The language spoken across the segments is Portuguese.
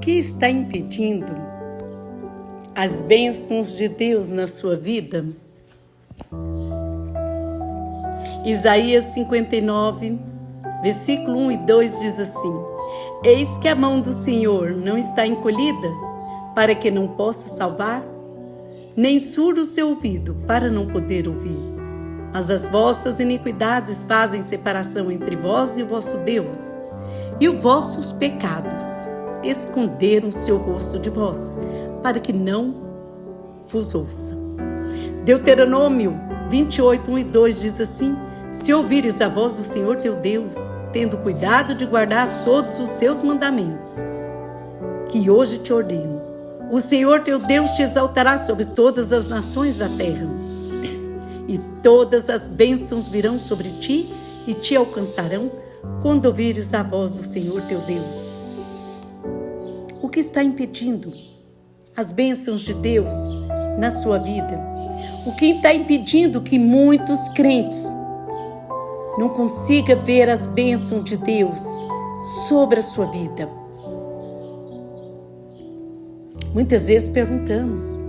que está impedindo as bênçãos de Deus na sua vida? Isaías 59, versículo 1 e 2 diz assim: Eis que a mão do Senhor não está encolhida, para que não possa salvar, nem surdo o seu ouvido, para não poder ouvir. Mas as vossas iniquidades fazem separação entre vós e o vosso Deus, e os vossos pecados esconderam o seu rosto de vós, para que não vos ouça. Deuteronômio 28, 1 e 2 diz assim: Se ouvires a voz do Senhor teu Deus, tendo cuidado de guardar todos os seus mandamentos, que hoje te ordeno, o Senhor teu Deus te exaltará sobre todas as nações da terra, e todas as bênçãos virão sobre ti e te alcançarão quando ouvires a voz do Senhor teu Deus. O que está impedindo as bênçãos de Deus na sua vida? O que está impedindo que muitos crentes não consigam ver as bênçãos de Deus sobre a sua vida? Muitas vezes perguntamos: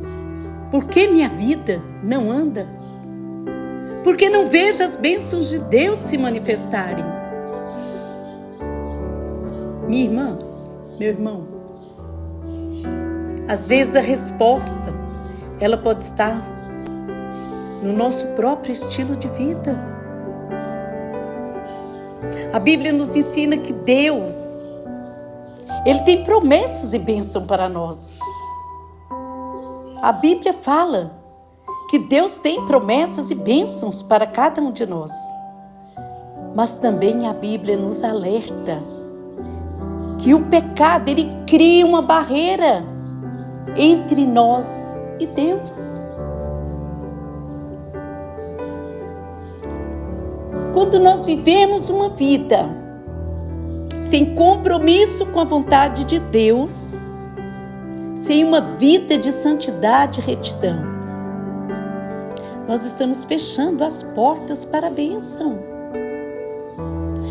por que minha vida não anda? Por que não vejo as bênçãos de Deus se manifestarem? Minha irmã, meu irmão, às vezes a resposta, ela pode estar no nosso próprio estilo de vida. A Bíblia nos ensina que Deus, Ele tem promessas e bênção para nós. A Bíblia fala que Deus tem promessas e bênçãos para cada um de nós. Mas também a Bíblia nos alerta que o pecado, ele cria uma barreira entre nós e Deus. Quando nós vivemos uma vida sem compromisso com a vontade de Deus, sem uma vida de santidade e retidão, nós estamos fechando as portas para a bênção.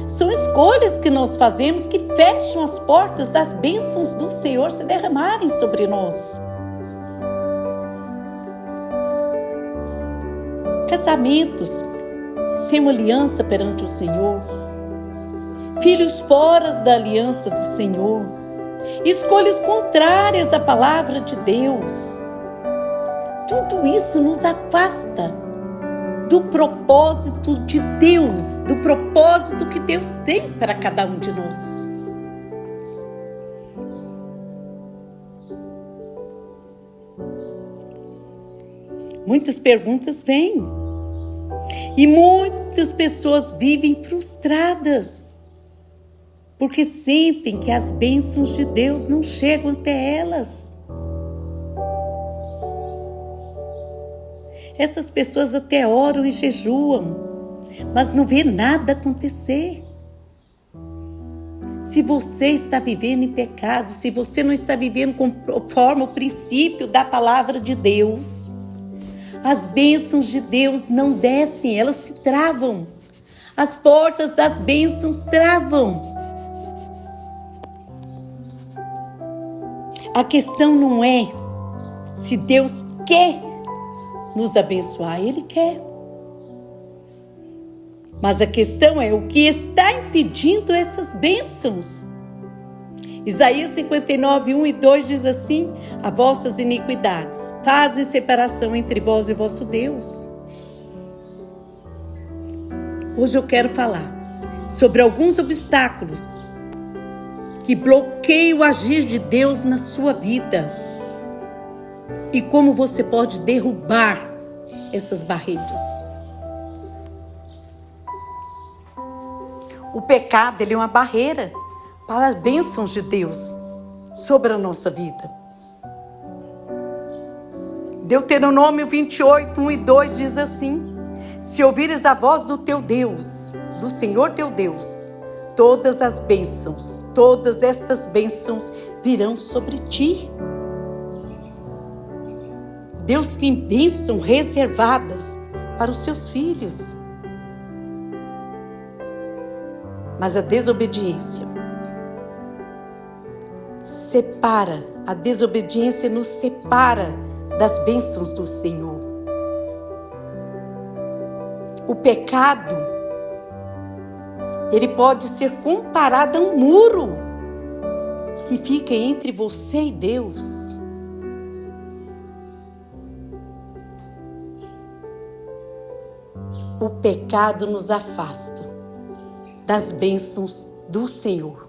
São escolhas que nós fazemos que fecham as portas das bênçãos do Senhor se derramarem sobre nós. Casamentos sem uma aliança perante o Senhor, filhos fora da aliança do Senhor, escolhas contrárias à palavra de Deus. Tudo isso nos afasta do propósito de Deus, do propósito que Deus tem para cada um de nós. Muitas perguntas vêm e muitas pessoas vivem frustradas porque sentem que as bênçãos de Deus não chegam até elas. Essas pessoas até oram e jejuam, mas não vê nada acontecer. Se você está vivendo em pecado, se você não está vivendo conforme o princípio da palavra de Deus, as bênçãos de Deus não descem, elas se travam. As portas das bênçãos travam. A questão não é se Deus quer nos abençoar, Ele quer. Mas a questão é o que está impedindo essas bênçãos. Isaías 59, 1 e 2 diz assim: As vossas iniquidades fazem separação entre vós e vosso Deus. Hoje eu quero falar sobre alguns obstáculos que bloqueiam o agir de Deus na sua vida e como você pode derrubar essas barreiras. O pecado, ele é uma barreira para as bênçãos de Deus sobre a nossa vida. Deuteronômio 28, 1 e 2 diz assim: Se ouvires a voz do teu Deus, do Senhor teu Deus, todas as bênçãos, todas estas bênçãos virão sobre ti. Deus tem bênçãos reservadas para os seus filhos. Mas a desobediência separa, a desobediência nos separa das bênçãos do Senhor. O pecado, ele pode ser comparado a um muro que fica entre você e Deus. O pecado nos afasta das bênçãos do Senhor.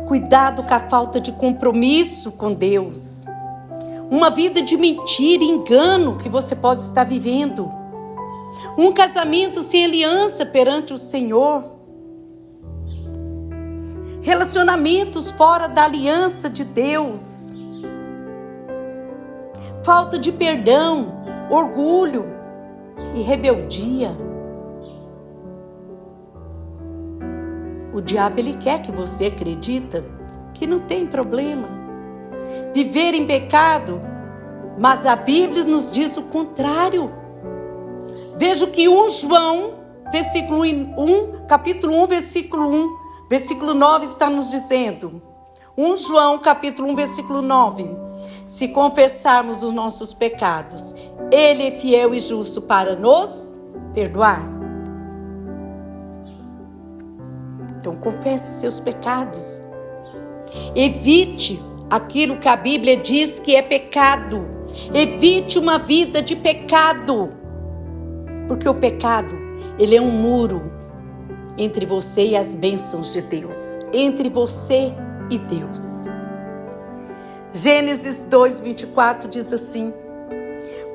Cuidado com a falta de compromisso com Deus. Uma vida de mentira e engano que você pode estar vivendo. Um casamento sem aliança perante o Senhor. Relacionamentos fora da aliança de Deus. Falta de perdão, orgulho e rebeldia. O diabo, ele quer que você acredita que não tem problema viver em pecado, mas a Bíblia nos diz o contrário. Veja o que 1 João, capítulo 1, versículo 9 está nos dizendo. 1 João, capítulo 1, versículo 9. Se confessarmos os nossos pecados, Ele é fiel e justo para nos perdoar. Então, confesse seus pecados. Evite aquilo que a Bíblia diz que é pecado. Evite uma vida de pecado. Porque o pecado, ele é um muro entre você e as bênçãos de Deus. Entre você e Deus. Gênesis 2:24 diz assim: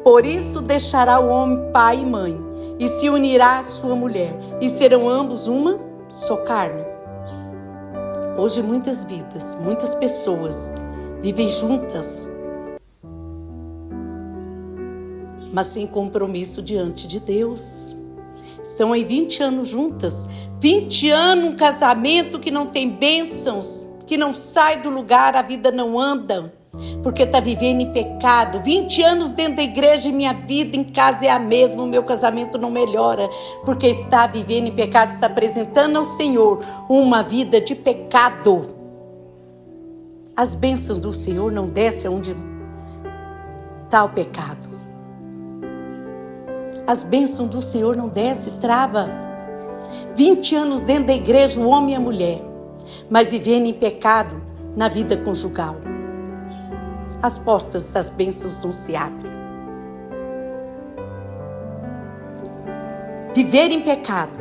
por isso deixará o homem pai e mãe, e se unirá à sua mulher, e serão ambos uma só carne. Hoje muitas vidas, muitas pessoas vivem juntas, mas sem compromisso diante de Deus. Estão aí 20 anos juntas, 20 anos um casamento que não tem bênçãos, que não sai do lugar, a vida não anda, porque está vivendo em pecado. 20 anos dentro da igreja e minha vida em casa é a mesma, o meu casamento não melhora, porque está vivendo em pecado, está apresentando ao Senhor uma vida de pecado. As bênçãos do Senhor não descem onde está o pecado. As bênçãos do Senhor não descem, trava. 20 anos dentro da igreja, o homem e a mulher, mas vivendo em pecado na vida conjugal. As portas das bênçãos não se abrem. Viver em pecado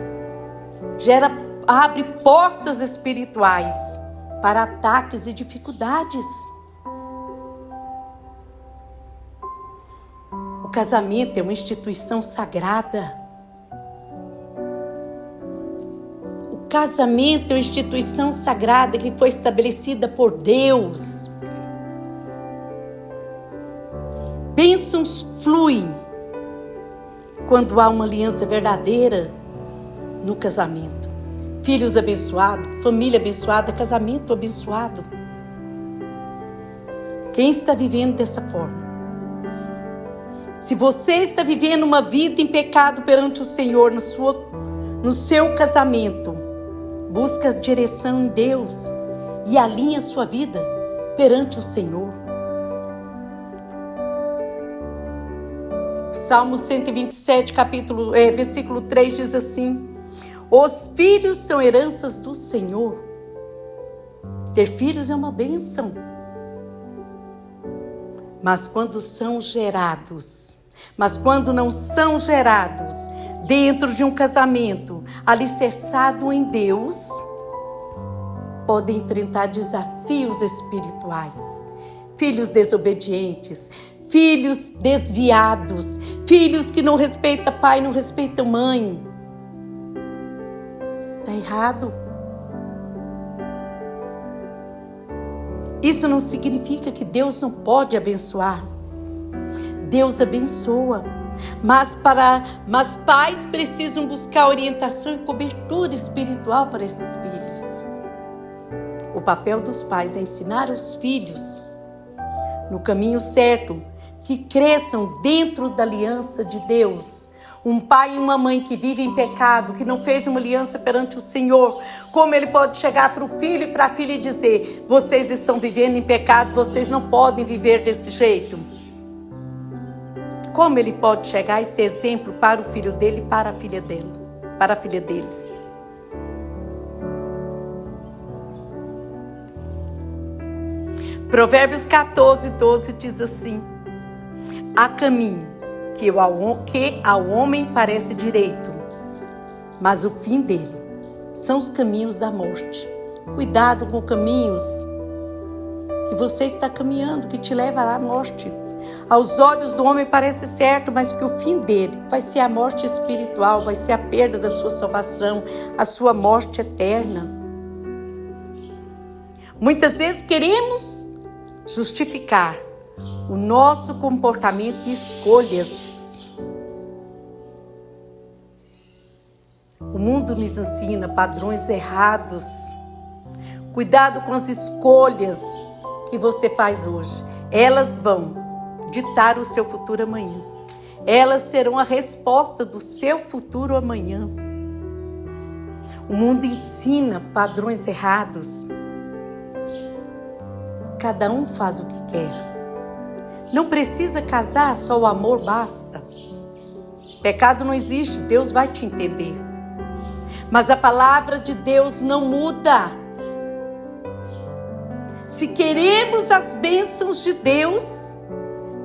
abre portas espirituais para ataques e dificuldades. O casamento é uma instituição sagrada. O casamento é uma instituição sagrada que foi estabelecida por Deus. Bênçãos fluem quando há uma aliança verdadeira no casamento. Filhos abençoados, família abençoada, casamento abençoado. Quem está vivendo dessa forma? Se você está vivendo uma vida em pecado perante o Senhor no seu casamento, busca direção em Deus e alinha a sua vida perante o Senhor. Salmo 127, versículo 3 diz assim: os filhos são heranças do Senhor. Ter filhos é uma bênção. Mas quando não são gerados dentro de um casamento alicerçado em Deus, podem enfrentar desafios espirituais. Filhos desobedientes, filhos desviados, filhos que não respeitam pai, não respeitam mãe. Está errado. Isso não significa que Deus não pode abençoar. Deus abençoa. Mas pais precisam buscar orientação e cobertura espiritual para esses filhos. O papel dos pais é ensinar os filhos no caminho certo, que cresçam dentro da aliança de Deus, Um pai e uma mãe que vivem em pecado, que não fez uma aliança perante o Senhor, como ele pode chegar para o filho e para a filha e dizer: vocês estão vivendo em pecado, vocês não podem viver desse jeito? Como ele pode chegar e ser exemplo para o filho dele e para a filha dele, para a filha deles? Provérbios 14, 12 diz assim: há caminho que ao homem parece direito, mas o fim dele são os caminhos da morte. Cuidado com caminhos que você está caminhando, que te levará à morte. Aos olhos do homem parece certo, mas que o fim dele vai ser a morte espiritual, vai ser a perda da sua salvação, a sua morte eterna. Muitas vezes queremos justificar o nosso comportamento e escolhas. O mundo nos ensina padrões errados. Cuidado com as escolhas que você faz hoje. Elas vão ditar o seu futuro amanhã. Elas serão a resposta do seu futuro amanhã. O mundo ensina padrões errados. Cada um faz o que quer. Não precisa casar, só o amor basta. Pecado não existe, Deus vai te entender. Mas a palavra de Deus não muda. Se queremos as bênçãos de Deus,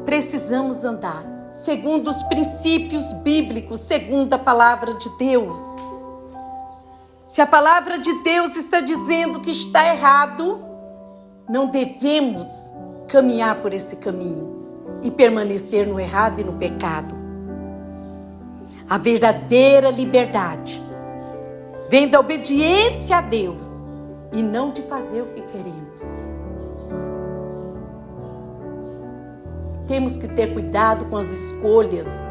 precisamos andar segundo os princípios bíblicos, segundo a palavra de Deus. Se a palavra de Deus está dizendo que está errado, não devemos caminhar por esse caminho e permanecer no errado e no pecado. A verdadeira liberdade vem da obediência a Deus e não de fazer o que queremos. Temos que ter cuidado com as escolhas.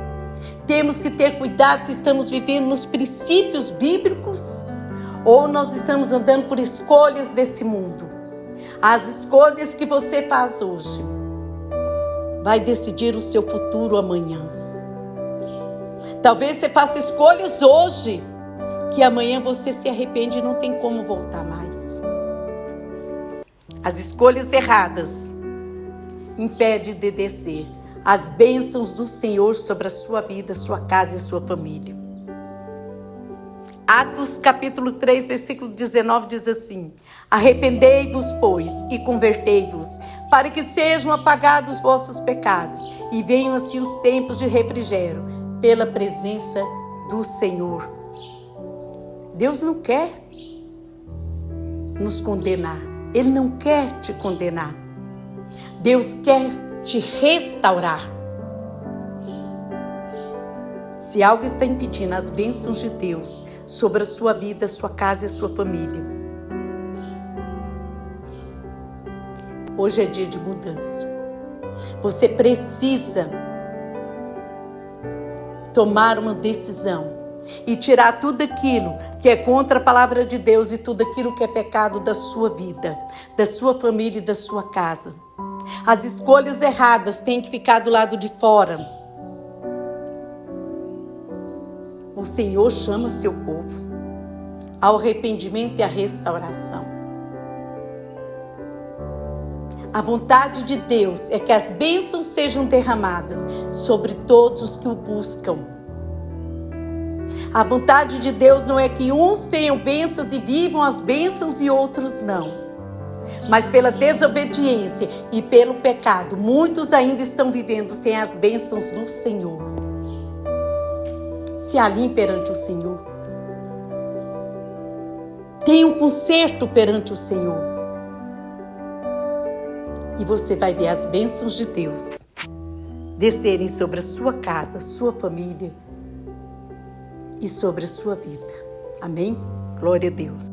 Temos que ter cuidado se estamos vivendo nos princípios bíblicos ou nós estamos andando por escolhas desse mundo. As escolhas que você faz hoje vai decidir o seu futuro amanhã. Talvez você faça escolhas hoje que amanhã você se arrepende e não tem como voltar mais. As escolhas erradas impedem de descer as bênçãos do Senhor sobre a sua vida, sua casa e sua família. Atos capítulo 3, versículo 19 diz assim: arrependei-vos, pois, e convertei-vos, para que sejam apagados os vossos pecados, e venham assim os tempos de refrigério, pela presença do Senhor. Deus não quer nos condenar, Ele não quer te condenar. Deus quer te restaurar. Se algo está impedindo as bênçãos de Deus sobre a sua vida, a sua casa e a sua família, hoje é dia de mudança. Você precisa tomar uma decisão e tirar tudo aquilo que é contra a palavra de Deus e tudo aquilo que é pecado da sua vida, da sua família e da sua casa. As escolhas erradas têm que ficar do lado de fora. O Senhor chama seu povo ao arrependimento e à restauração. A vontade de Deus é que as bênçãos sejam derramadas sobre todos os que o buscam. A vontade de Deus não é que uns tenham bênçãos e vivam as bênçãos e outros não. Mas pela desobediência e pelo pecado, muitos ainda estão vivendo sem as bênçãos do Senhor. Se alinhe perante o Senhor. Tenha um conserto perante o Senhor. E você vai ver as bênçãos de Deus descerem sobre a sua casa, sua família e sobre a sua vida. Amém? Glória a Deus.